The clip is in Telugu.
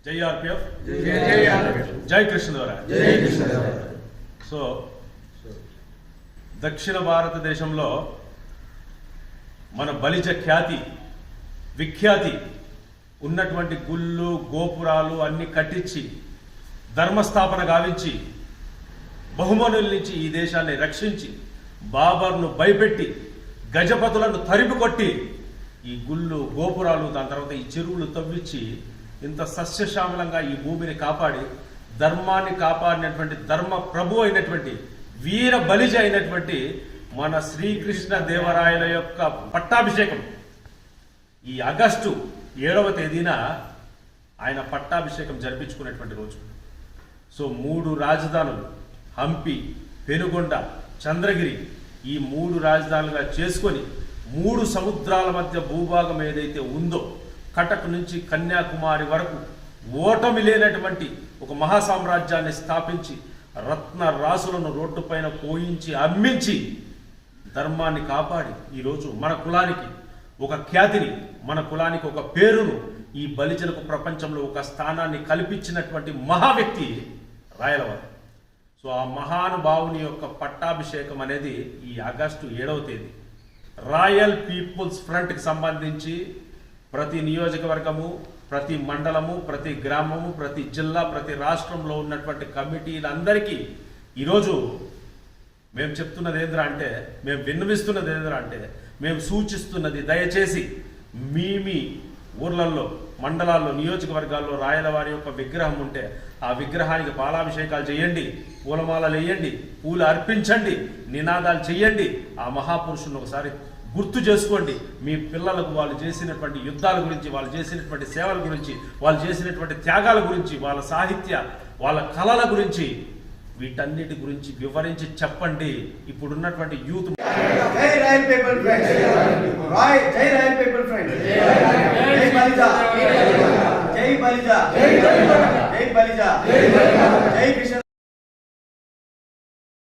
జై ఆర్పిఎఫ్, జై కృష్ణదేవరాయ. సో దక్షిణ భారతదేశంలో మన బలిజ ఖ్యాతి విఖ్యాతి ఉన్నటువంటి గుళ్ళు గోపురాలు అన్ని కట్టించి ధర్మస్థాపన గావించి బహుమనుల నుంచి ఈ దేశాన్ని రక్షించి బాబర్ను భయపెట్టి గజపతులను తరిమి కొట్టి ఈ గుళ్ళు గోపురాలు దాని తర్వాత ఈ చెరువులు తవ్వించి ఇంత సస్యశ్యామలంగా ఈ భూమిని కాపాడి ధర్మాన్ని కాపాడినటువంటి ధర్మ ప్రభు అయినటువంటి వీర బలిజ అయినటువంటి మన శ్రీకృష్ణ దేవరాయల యొక్క పట్టాభిషేకం ఈ ఆగస్టు 7వ తేదీన ఆయన పట్టాభిషేకం జరిపించుకునేటువంటి రోజు. సో 3 రాజధానులు హంపి, పెనుగొండ, చంద్రగిరి ఈ 3 రాజధానులుగా చేసుకొని 3 సముద్రాల మధ్య భూభాగం ఏదైతే ఉందో కటక్ నుంచి కన్యాకుమారి వరకు ఓటమి లేనటువంటి ఒక మహాసామ్రాజ్యాన్ని స్థాపించి రత్న రాసులను రోడ్డుపైన పోయించి అమ్మించి ధర్మాన్ని కాపాడి ఈరోజు మన కులానికి ఒక ఖ్యాతిని, మన కులానికి ఒక పేరును, ఈ బలిజలకు ప్రపంచంలో ఒక స్థానాన్ని కల్పించినటువంటి మహా వ్యక్తి రాయలవారు. సో ఆ మహానుభావుని యొక్క పట్టాభిషేకం అనేది ఈ ఆగస్టు 7వ తేదీ. రాయల్ పీపుల్స్ ఫ్రంట్కి సంబంధించి ప్రతి నియోజకవర్గము, ప్రతి మండలము, ప్రతి గ్రామము, ప్రతి జిల్లా, ప్రతి రాష్ట్రంలో ఉన్నటువంటి కమిటీలందరికీ ఈరోజు మేము చెప్తున్నది ఏంద్రా అంటే, మేము విన్నవిస్తున్నది ఏంద్రా అంటే, మేము సూచిస్తున్నది దయచేసి మీ ఊర్లలో, మండలాల్లో, నియోజకవర్గాల్లో రాయలవారి యొక్క విగ్రహం ఉంటే ఆ విగ్రహానికి పాలాభిషేకాలు చేయండి, పూలమాలలు వేయండి, పూలు అర్పించండి, నినాదాలు చేయండి. ఆ మహాపురుషుని ఒకసారి గుర్తు చేసుకోండి. మీ పిల్లలకు వాళ్ళు చేసినటువంటి యుద్ధాల గురించి, వాళ్ళు చేసినటువంటి సేవల గురించి, వాళ్ళు చేసినటువంటి త్యాగాల గురించి, వాళ్ళ సాహిత్య, వాళ్ళ కళల గురించి, వీటన్నిటి గురించి వివరించి చెప్పండి. ఇప్పుడున్నటువంటి యూత్ జై రాయల్ పీపుల్ ఫ్రెండ్స్, జై రాయల్ పీపుల్ ఫ్రెండ్స్, జై బలిజ, జై బలిజ, జై బలిజ, జై కృష్ణ